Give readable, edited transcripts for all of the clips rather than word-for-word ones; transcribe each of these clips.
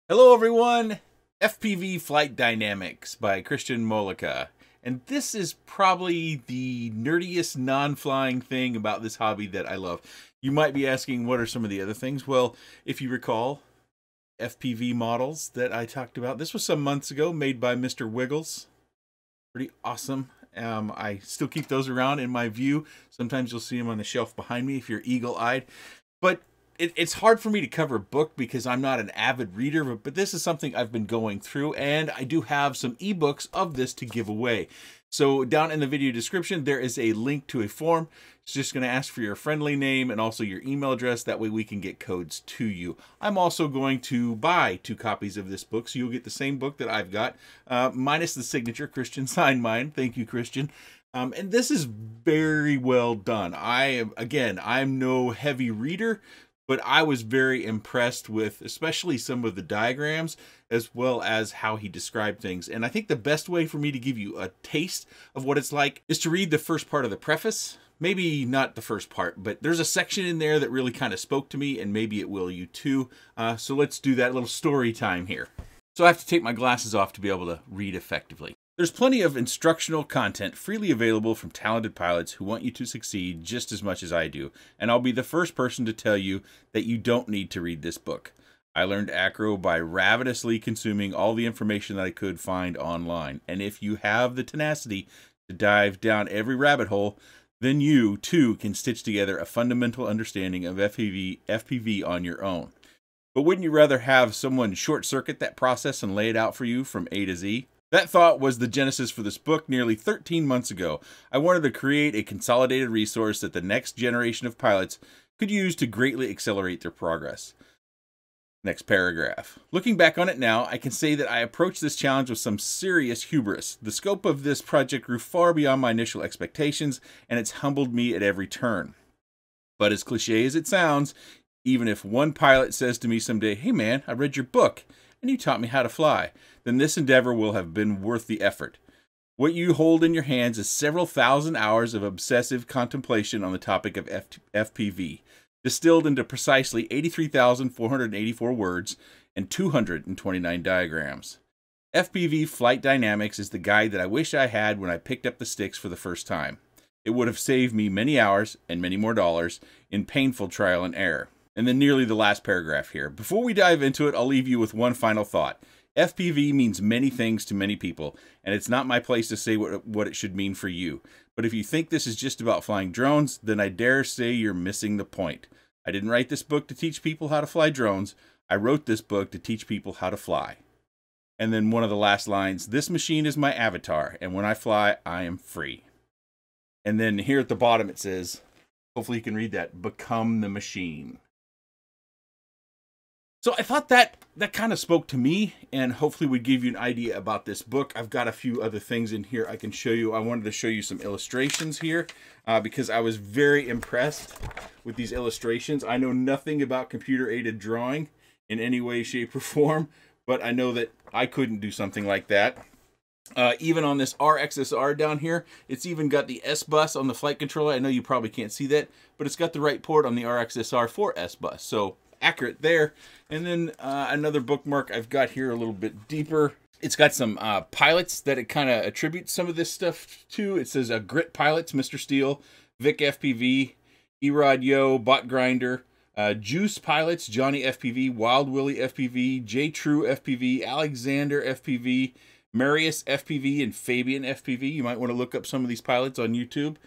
Hello everyone, FPV Flight Dynamics by Christian Mollica. And this is probably the nerdiest non-flying thing about this hobby that I love. You might be asking, what are some of the other things? Well, if you recall, FPV models that I talked about. This was some months ago, made by Mr. Wiggles. Pretty awesome. I still keep those around in my view. Sometimes you'll see them on the shelf behind me if you're eagle-eyed. But it's hard for me to cover a book because I'm not an avid reader, but this is something I've been going through, and I do have some ebooks of this to give away. So down in the video description, there is a link to a form. It's just going to ask for your friendly name and also your email address. That way we can get codes to you. I'm also going to buy 2 copies of this book, so you'll get the same book that I've got, minus the signature. Christian signed mine. Thank you, Christian. And this is very well done. I'm no heavy reader, but I was very impressed with especially some of the diagrams as well as how he described things. And I think the best way for me to give you a taste of what it's like is to read the first part of the preface. Maybe not the first part, but there's a section in there that really kind of spoke to me, and maybe it will you too. So let's do that little story time here. So I have to take my glasses off to be able to read effectively. There's plenty of instructional content freely available from talented pilots who want you to succeed just as much as I do, and I'll be the first person to tell you that you don't need to read this book. I learned acro by ravenously consuming all the information that I could find online, and if you have the tenacity to dive down every rabbit hole, then you, too, can stitch together a fundamental understanding of FPV on your own. But wouldn't you rather have someone short-circuit that process and lay it out for you from A to Z? That thought was the genesis for this book nearly 13 months ago. I wanted to create a consolidated resource that the next generation of pilots could use to greatly accelerate their progress. Next paragraph. Looking back on it now, I can say that I approached this challenge with some serious hubris. The scope of this project grew far beyond my initial expectations, and it's humbled me at every turn. But as cliche as it sounds, even if one pilot says to me someday, "Hey man, I read your book, and you taught me how to fly," then this endeavor will have been worth the effort. What you hold in your hands is several thousand hours of obsessive contemplation on the topic of FPV, distilled into precisely 83,484 words and 229 diagrams. FPV Flight Dynamics is the guide that I wish I had when I picked up the sticks for the first time. It would have saved me many hours and many more dollars in painful trial and error. And then nearly the last paragraph here. Before we dive into it, I'll leave you with one final thought. FPV means many things to many people, and it's not my place to say what it should mean for you. But if you think this is just about flying drones, then I dare say you're missing the point. I didn't write this book to teach people how to fly drones. I wrote this book to teach people how to fly. And then one of the last lines, this machine is my avatar, and when I fly, I am free. And then here at the bottom it says, hopefully you can read that, become the machine. So I thought that kind of spoke to me, and hopefully would give you an idea about this book. I've got a few other things in here I can show you. I wanted to show you some illustrations here because I was very impressed with these illustrations. I know nothing about computer-aided drawing in any way, shape, or form, but I know that I couldn't do something like that. Even on this RXSR down here, it's even got the S-Bus on the flight controller. I know you probably can't see that, but it's got the right port on the RXSR for S-Bus. So accurate there. And then another bookmark I've got here a little bit deeper. It's got some pilots that it kind of attributes some of this stuff to. It says Grit Pilots, Mr. Steele, Vic FPV, Erod Yo, Bot Grinder, Juice Pilots, Johnny FPV, Wild Willie FPV, J True FPV, Alexander FPV, Marius FPV, and Fabian FPV. You might want to look up some of these pilots on YouTube.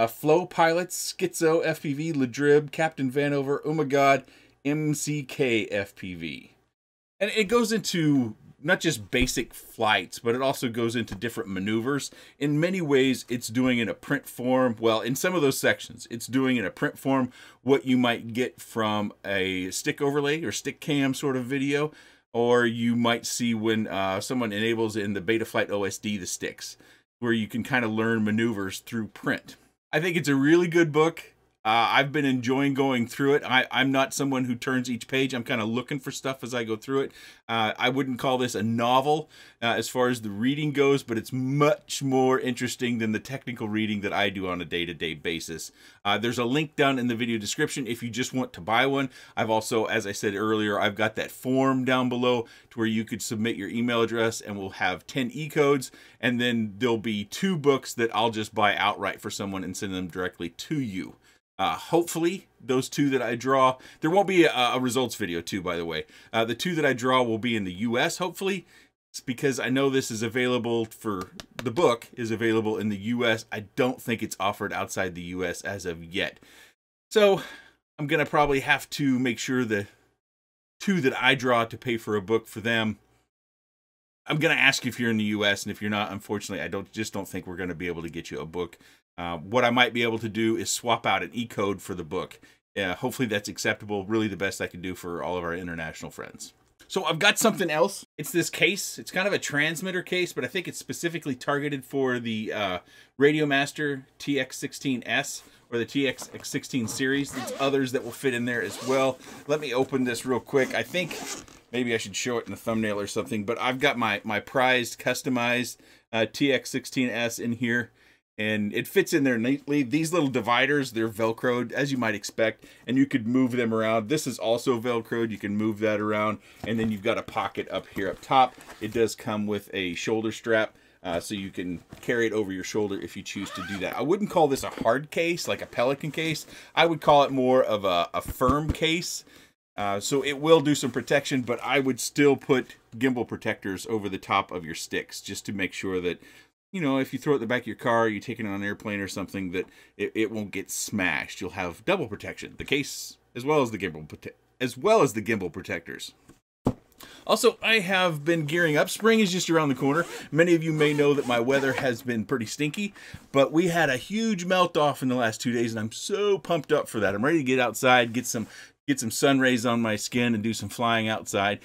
Flow Pilots, Schizo FPV, Ladrib, Captain Vanover, Oh My God, MCK FPV. And it goes into not just basic flights, but it also goes into different maneuvers. In many ways, it's doing in a print form. Well, in some of those sections, it's doing in a print form what you might get from a stick overlay or stick cam sort of video, or you might see when someone enables in the Betaflight OSD the sticks, where you can kind of learn maneuvers through print. I think it's a really good book. I've been enjoying going through it. I'm not someone who turns each page. I'm kind of looking for stuff as I go through it. I wouldn't call this a novel as far as the reading goes, but it's much more interesting than the technical reading that I do on a day-to-day basis. There's a link down in the video description if you just want to buy one. I've also, as I said earlier, I've got that form down below to where you could submit your email address, and we'll have 10 e-codes, and then there'll be 2 books that I'll just buy outright for someone and send them directly to you. Hopefully those 2 that I draw, there won't be a results video too, by the way. The 2 that I draw will be in the US, hopefully. It's because I know this is available the book is available in the US. I don't think it's offered outside the US as of yet. So I'm going to probably have to make sure the 2 that I draw to pay for a book for them. I'm going to ask you if you're in the US, and if you're not, unfortunately, I just don't think we're going to be able to get you a book. What I might be able to do is swap out an e-code for the book. Hopefully that's acceptable. Really the best I can do for all of our international friends. So I've got something else. It's this case. It's kind of a transmitter case, but I think it's specifically targeted for the Radiomaster TX16S or the TX16 series. There's others that will fit in there as well. Let me open this real quick. I think maybe I should show it in the thumbnail or something, but I've got my prized, customized TX16S in here. And it fits in there neatly. These little dividers, they're Velcroed, as you might expect, and you could move them around. This is also Velcroed. You can move that around, and then you've got a pocket up here up top. It does come with a shoulder strap, so you can carry it over your shoulder if you choose to do that. I wouldn't call this a hard case, like a Pelican case. I would call it more of a firm case. So it will do some protection, but I would still put gimbal protectors over the top of your sticks, just to make sure that, you know, if you throw it in the back of your car, you take it on an airplane or something, that it won't get smashed. You'll have double protection, the case as well as the gimbal protectors. Also, I have been gearing up. Spring is just around the corner. Many of you may know that my weather has been pretty stinky, but we had a huge melt off in the last 2 days, and I'm so pumped up for that. I'm ready to get outside, get some sun rays on my skin, and do some flying outside.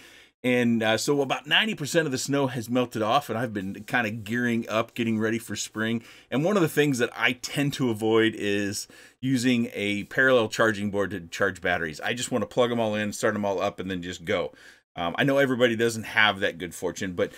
And so about 90% of the snow has melted off, and I've been kind of gearing up, getting ready for spring. And one of the things that I tend to avoid is using a parallel charging board to charge batteries. I just want to plug them all in, start them all up, and then just go. I know everybody doesn't have that good fortune, but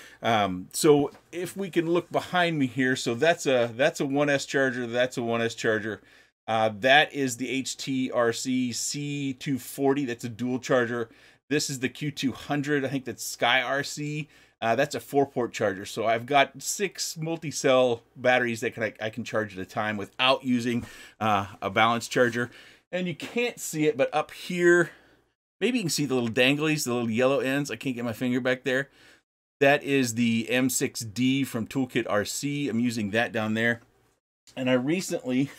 so if we can look behind me here, so that's a 1S charger, that's a 1S charger. That is the HTRC C240, that's a dual charger. This is the Q200, I think that's Sky RC. That's a 4-port charger. So I've got 6 multi-cell batteries that I can charge at a time without using a balance charger. And you can't see it, but up here, maybe you can see the little danglies, the little yellow ends. I can't get my finger back there. That is the M6D from Toolkit RC. I'm using that down there. And I recently,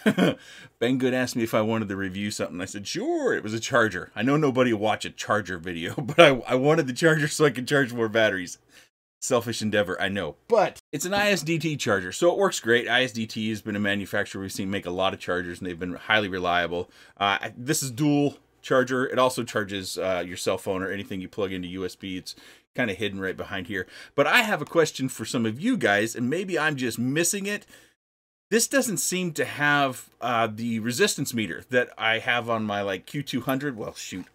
Ben Good asked me if I wanted to review something. I said, sure. It was a charger. I know nobody will watch a charger video, but I wanted the charger so I could charge more batteries. Selfish endeavor, I know. But it's an ISDT charger, so it works great. ISDT has been a manufacturer we've seen make a lot of chargers, and they've been highly reliable. This is dual charger. It also charges your cell phone or anything you plug into USB. It's kind of hidden right behind here. But I have a question for some of you guys, and maybe I'm just missing it. This doesn't seem to have the resistance meter that I have on my Q200. Well, shoot,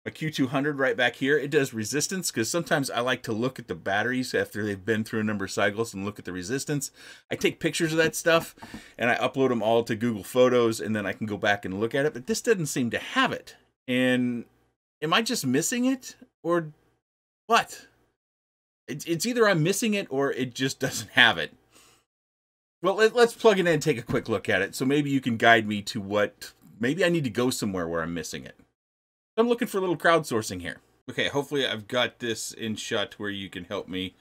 my Q200 right back here. It does resistance because sometimes I like to look at the batteries after they've been through a number of cycles and look at the resistance. I take pictures of that stuff and I upload them all to Google Photos, and then I can go back and look at it. But this doesn't seem to have it. And am I just missing it or what? It's either I'm missing it or it just doesn't have it. Well, let's plug it in and take a quick look at it. So maybe you can guide me to what, maybe I need to go somewhere where I'm missing it. I'm looking for a little crowdsourcing here. Okay, hopefully I've got this in shot where you can help me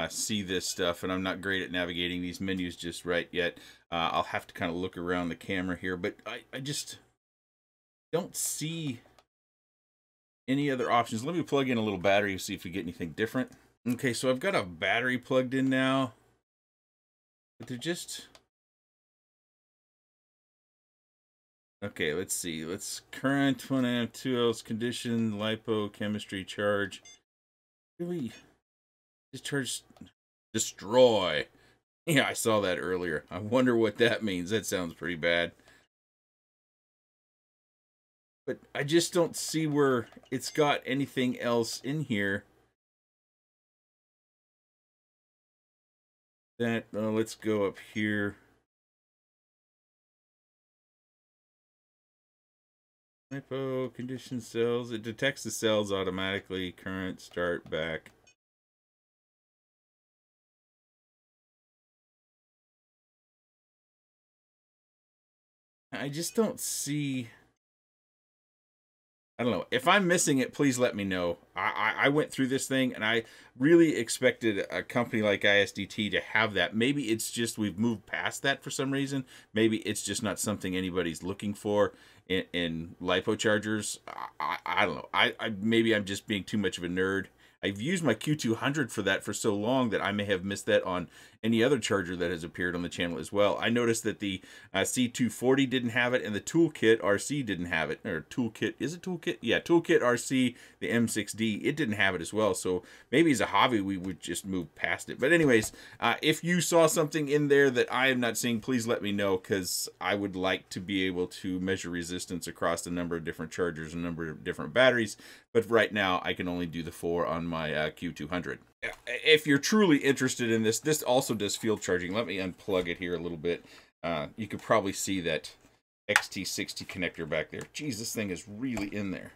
see this stuff. And I'm not great at navigating these menus just right yet. I'll have to kind of look around the camera here, but I just don't see any other options. Let me plug in a little battery and see if we get anything different. Okay, so I've got a battery plugged in now. But they're just... Okay, let's see. Let's current 1 amp, 2 volts, condition, lipo, chemistry, charge. Really? Discharge, destroy. Yeah, I saw that earlier. I wonder what that means. That sounds pretty bad. but I just don't see where it's got anything else in here. That, let's go up here. Hypo condition cells. It detects the cells automatically. Current, start, back. I just don't see. I don't know. If I'm missing it, please let me know. I went through this thing, and I really expected a company like ISDT to have that. Maybe it's just we've moved past that for some reason. Maybe it's just not something anybody's looking for in LiPo chargers. I don't know. Maybe I'm just being too much of a nerd. I've used my Q200 for that for so long that I may have missed that on any other charger that has appeared on the channel as well. I noticed that the C240 didn't have it, and the Toolkit RC didn't have it. Or Toolkit, is it Toolkit? Yeah, Toolkit RC, the M6D, it didn't have it as well. So maybe as a hobby, we would just move past it. But anyways, if you saw something in there that I am not seeing, please let me know, because I would like to be able to measure resistance across a number of different chargers, a number of different batteries. But right now, I can only do the 4 on my Q200. If you're truly interested in this, this also does field charging. Let me unplug it here a little bit. You could probably see that XT60 connector back there. Geez, this thing is really in there.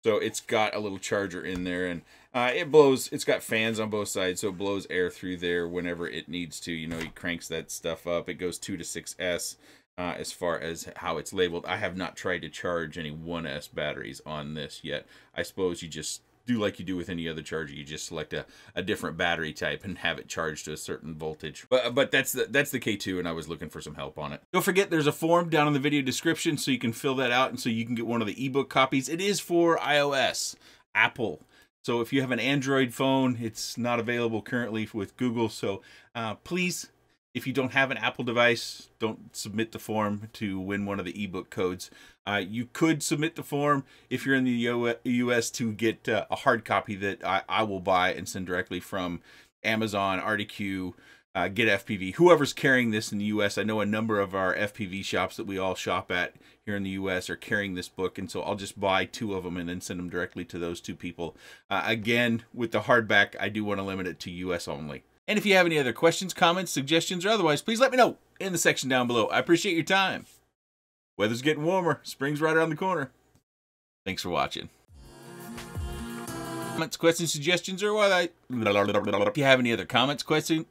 So it's got a little charger in there, and it blows. It's got fans on both sides, so it blows air through there whenever it needs to. You know, he cranks that stuff up. It goes 2 to 6S. As far as how it's labeled, I have not tried to charge any 1S batteries on this yet. I suppose you just do like you do with any other charger. You just select a different battery type and have it charged to a certain voltage. But that's the K2, and I was looking for some help on it. Don't forget, there's a form down in the video description, so you can fill that out, and so you can get one of the ebook copies. It is for iOS, Apple. So if you have an Android phone, it's not available currently with Google. So please, if you don't have an Apple device, don't submit the form to win one of the ebook codes. You could submit the form if you're in the US to get a hard copy that I will buy and send directly from Amazon, RDQ, Get FPV, whoever's carrying this in the US. I know a number of our FPV shops that we all shop at here in the US are carrying this book, and so I'll just buy 2 of them and then send them directly to those 2 people. Again, with the hardback, I do want to limit it to US only. And if you have any other questions, comments, suggestions, or otherwise, please let me know in the section down below. I appreciate your time. Weather's getting warmer. Spring's right around the corner. Thanks for watching. Comments, questions, suggestions, or what? If you have any other comments, questions...